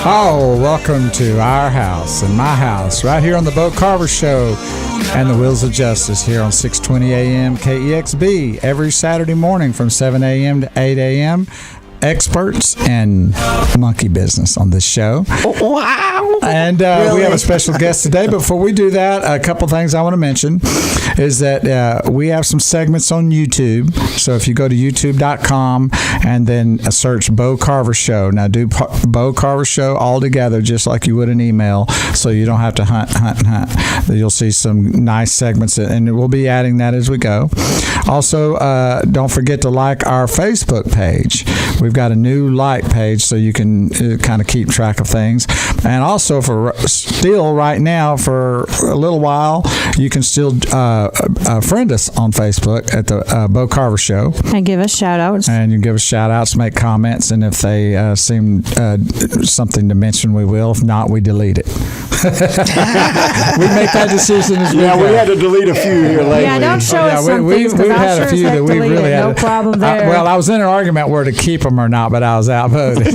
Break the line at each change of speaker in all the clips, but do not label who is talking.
Oh, welcome to our house and my house, right here on the Bo Carver Show and the Wheels of Justice here on 620 AM KEXB every Saturday morning from 7 a.m. to 8 a.m. Experts in monkey business on this show.
Wow.
And
really?
We have a special guest today. Before we do that, a couple things I want to mention is that we have some segments on YouTube. So if you go to youtube.com and then search Bo Carver Show. Now do Bo Carver Show all together just like you would an email, so you don't have to hunt. You'll see some nice segments, and we'll be adding that as we go. Also, don't forget to like our Facebook page. We've got a new like page so you can kind of keep track of things. And also, for still right now, for a little while, you can still friend us on Facebook at the Bo Carver Show.
And give us shout-outs.
And you can give us shout-outs, make comments, and if they seem something to mention, we will. If not, we delete it. We make that decision as well.
Yeah, we had to delete a few here lately.
Yeah, don't show us some things,
we've had a few that we really had.
No problem there.
Well, I was in an argument where to keep them or not, but I was outvoted.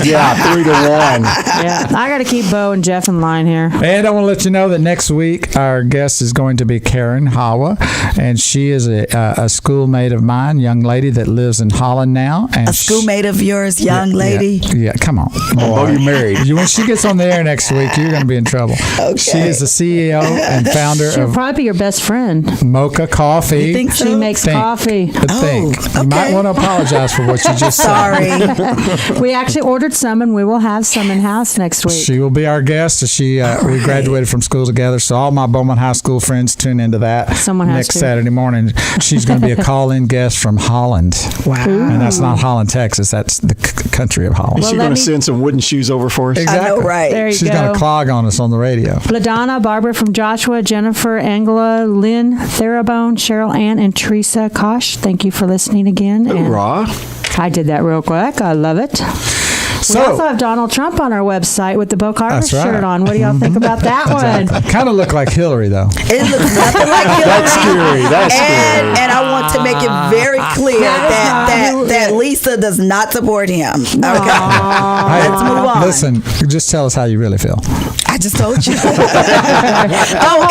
Yeah, 3-1.
Yeah, I got to keep Bo and Jeff in line here.
And I want to let you know that next week our guest is going to be Karen Hawa, and she is a schoolmate of mine, young lady that lives in Holland now. And
a schoolmate of yours, young lady?
Yeah, come on.
Oh, you're married.
When she gets on the air next week, you're going to be in trouble.
Okay.
She is the CEO and founder
She'll
of
probably be your best friend.
Mocha Coffee.
You think so?
She makes coffee.
You
okay.
might want to apologize for what you just said.
Sorry.
We actually ordered some, and we will have some in-house next week.
She will be our guest. We graduated from school together, so all my Beaumont High School friends tune into that next Saturday morning. She's going to be a call-in guest from Holland.
Wow.
And that's not Holland, Texas. That's the country of Holland.
Is she going to send some wooden shoes over for us?
Exactly.
I know, right?
There you
She's
go.
going to clog on us on the radio.
LaDonna, Barbara from Joshua, Jennifer, Angela, Lynn, Therabone, Cheryl Ann, and Teresa Kosh. Thank you for listening again. And
Hoorah.
I did that real quick. I love it. We also have Donald Trump on our website with the Bo Carver shirt on. What do y'all think about that one?
Kind of look like Hillary, though.
It looks nothing like Hillary.
That's scary. That's scary.
And I want to make it very clear that Lisa does not support him. Okay. Let's move on.
Listen, just tell us how you really feel.
I just told you.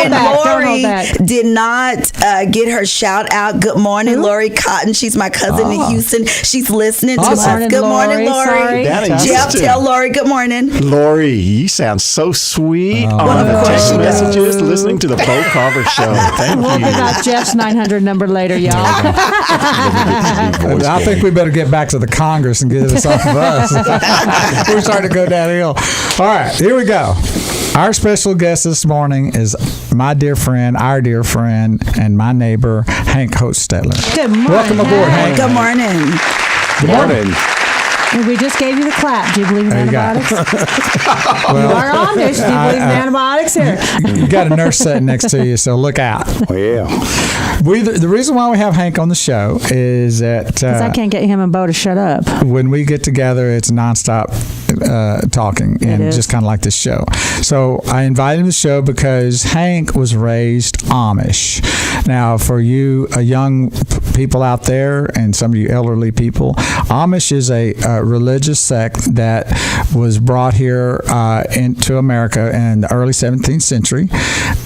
And Lori did not get her shout out. Good morning, Lori Cotton. She's my cousin in Houston. She's listening to us. Good morning, Lori. Jeff, tell Lori good morning.
Lori, you sound so sweet on the text messages listening to the Bo Carver Show. Thank
We'll
you.
give out Jeff's 900 number later, y'all.
I think we better get back to the Congress and get this off of us. We're starting to go downhill. All right, here we go. Our special guest this morning is my dear friend, our dear friend, and my neighbor, Hank Hochstetler.
Good morning.
Welcome aboard, Hank.
Good morning.
Good morning.
And we just gave you the clap. Do you believe in antibiotics?
Well,
You are Amish. Do you believe in antibiotics here?
You got a nurse sitting next to you, so look out.
Well,
The reason why we have Hank on the show is that
Because I can't get him and Bo to shut up.
when we get together, it's nonstop talking, and just kind of like this show. So I invited him to the show because Hank was raised Amish. Now, for you young people out there and some of you elderly people, Amish is a religious sect that was brought here into America in the early 17th century.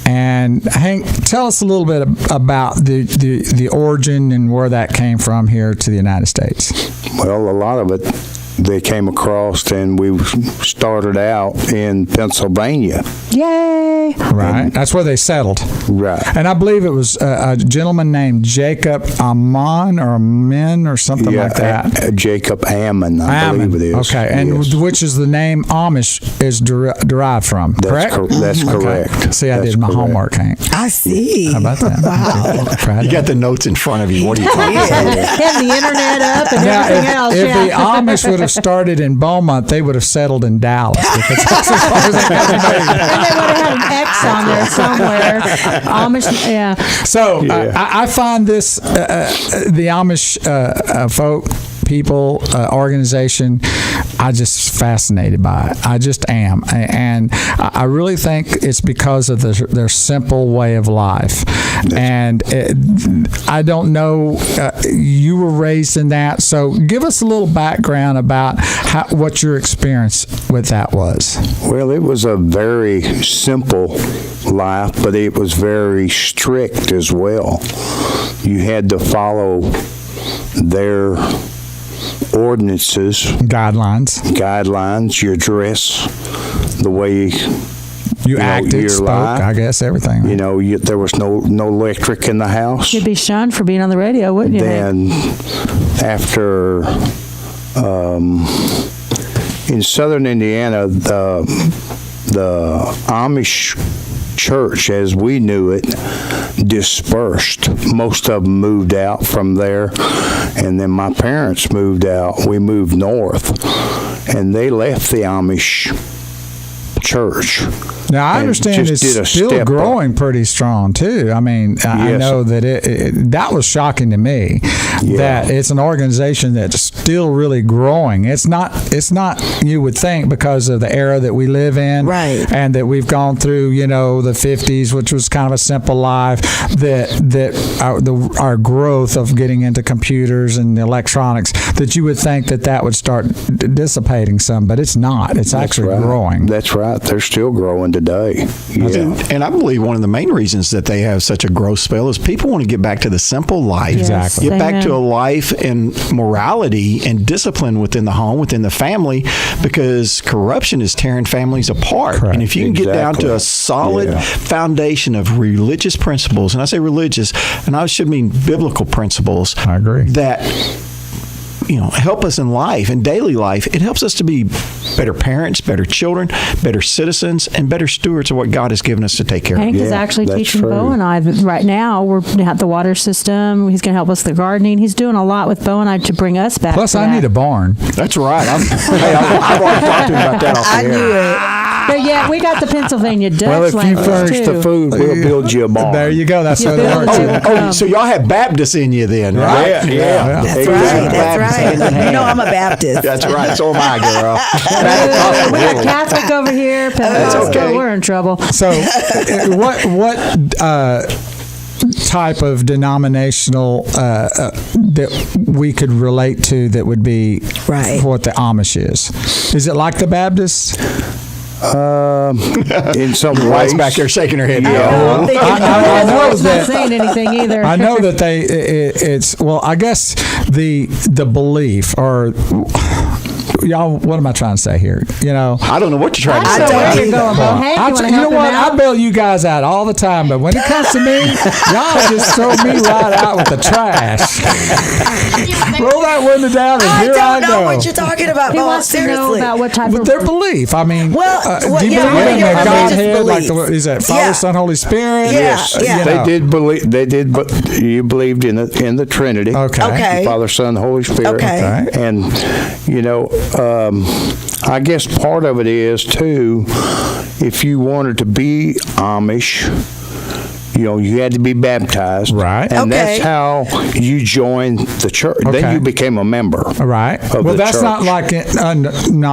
And Hank, tell us a little bit about the origin and where that came from here to the United States.
Well, a lot of it they came across, and we started out in Pennsylvania.
Yay!
Right. That's where they settled.
Right.
And I believe it was a gentleman named Jacob Ammon or Amin or something like that.
Jacob Ammon, I believe it is.
Okay. And which is the name Amish is derived from, correct?
That's correct.
See, I did my homework, Hank.
I see.
How about that?
Wow.
you got the notes in front of you. What are you talking about?
And the internet up and
Now,
everything else.
if the Amish would have started in Beaumont, they would have settled in Dallas. Because that's as far as they got to make.
And they would have had an X on there somewhere. Amish, yeah.
So I find this, the Amish people, organization, I just fascinated by it. I just am. And I really think it's because of their simple way of life. And I don't know, you were raised in that, so give us a little background about what your experience with that was.
Well, it was a very simple life, but it was very strict as well. You had to follow their ordinances, guidelines, your dress, the way
you acted, spoke, life. I guess everything.
You know, there was no electric in the house.
You'd be shunned for being on the radio, wouldn't you?
Then, after in southern Indiana, the Amish church, as we knew it, dispersed. Most of them moved out from there, and then my parents moved out. We moved north, and they left the Amish church.
Now, I understand it's still growing pretty strong, too. I mean, I know that that was shocking to me, that it's an organization that's still really growing. It's not, you would think, because of the era that we live in,
right,
and that we've gone through, you know, the 50s, which was kind of a simple life, that our growth of getting into computers and electronics, that you would think that would start dissipating some, but it's not. It's actually growing.
That's right. They're still growing today.
And I believe one of the main reasons that they have such a growth spell is people want to get back to the simple life.
Exactly.
Get back to a life in morality and discipline within the home, within the family, because corruption is tearing families apart. Correct. And if you can get down to a solid foundation of religious principles, and I say religious, and I should mean biblical principles.
I agree.
That help us in life, in daily life. It helps us to be better parents, better children, better citizens, and better stewards of what God has given us to take care of.
Hank is actually teaching Bo and I right now. We're at the water system. He's going to help us with the gardening. He's doing a lot with Bo and I to bring us back.
Plus, I need a barn.
That's right. I've already talked to him about that off the air.
I knew it.
But yeah, we got the Pennsylvania Dutch
Well, if you furnish
too.
the food, we'll build you a barn.
There you go. That's what it works.
So y'all have Baptists in you then, right?
Yeah.
That's right. That's right. You know I'm a Baptist.
That's right. So am I, girl.
We got Catholic over here. Pentecostal. We're in trouble.
So, what type of denominational that we could relate to that would be what the Amish is? Is it like the Baptists?
In some ways,
back there shaking her head.
I know that.
Not saying anything either.
I know that it's well. I guess the belief or. Y'all, what am I trying to say here?
I don't know what you're trying to say.
I don't know where you're going, Bo. Hank,
you know what? I bail you guys out all the time, but when it comes to me, y'all just throw me right out with the trash. Roll that window down, and here I go.
I don't know what you're talking about, Bo. Seriously.
To know about what type of
their belief. I mean, do you believe in
your
Godhead? Like is that Father, Son, Holy Spirit?
Yes, they did believe. They did, but you believed in the Trinity.
Okay.
Father, Son, Holy Spirit.
Okay.
And I guess part of it is too, if you wanted to be Amish, you had to be baptized.
Right.
And that's how you joined the church.
Okay.
Then you became a member.
Right. Well, that's church. Not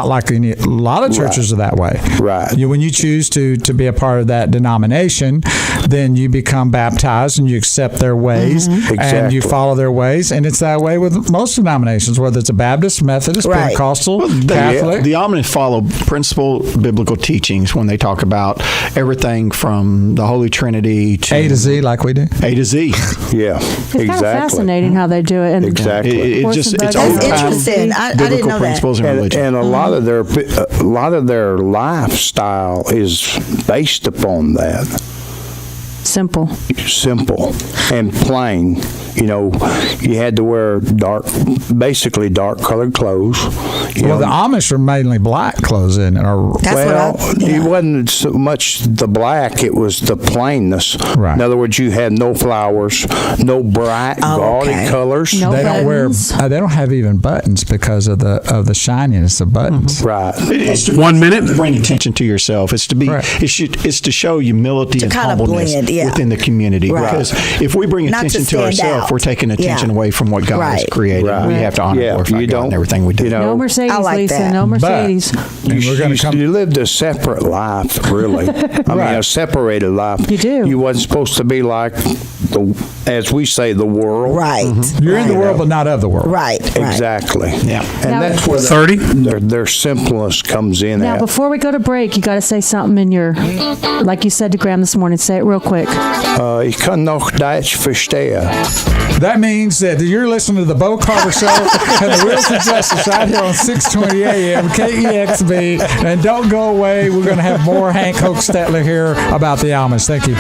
like a lot of churches are that way.
Right.
When you choose to be a part of that denomination, then you become baptized and you accept their ways and you follow their ways. And it's that way with most denominations, whether it's a Baptist, Methodist, Pentecostal, Catholic.
The Amish follow principal biblical teachings when they talk about everything from the Holy Trinity to
A to Z, like we do.
A to Z.
Yeah,
It's kind of fascinating how they do it. And
exactly.
It's
That's interesting. I didn't know
principles
that.
in religion.
And a lot of their lifestyle is based upon that.
Simple
and plain. You had to wear basically dark colored clothes.
The Amish are mainly black clothes in it.
It wasn't so much the black, it was the plainness.
Right.
In other words, you had no flowers, no bright, gaudy colors.
No
they
buttons.
don't wear. They don't have even buttons because of the shininess of buttons.
Right.
It's 1 minute. Bring attention to yourself. It's to be.
Right.
It's to show humility and
kind of
humbleness.
blend
within the community.
Right.
Because if we bring attention to ourselves, we're taking attention away from what God has created.
Right.
We have to honor glorify God in everything we do.
You know,
no Mercedes,
I like
Lisa.
that.
No Mercedes.
You lived a separate life, really. I mean, a separated life.
You do.
You wasn't supposed to be like, as we say, the world.
Right.
You're in the world, but not of the world.
Right.
Exactly.
Yeah.
And
Now,
that's where
30?
their simpleness comes in
Now,
at.
before we go to break, you got to say something in your, like you said to Graham this morning. Say it real quick.
Ich kann noch Deutsch verstehen.
That means that you're listening to the Bo Carver Show and the Wheels of Justice right here on 620 AM KEXB. And don't go away. We're going to have more Hank Hochstetler here about the Amish. Thank you.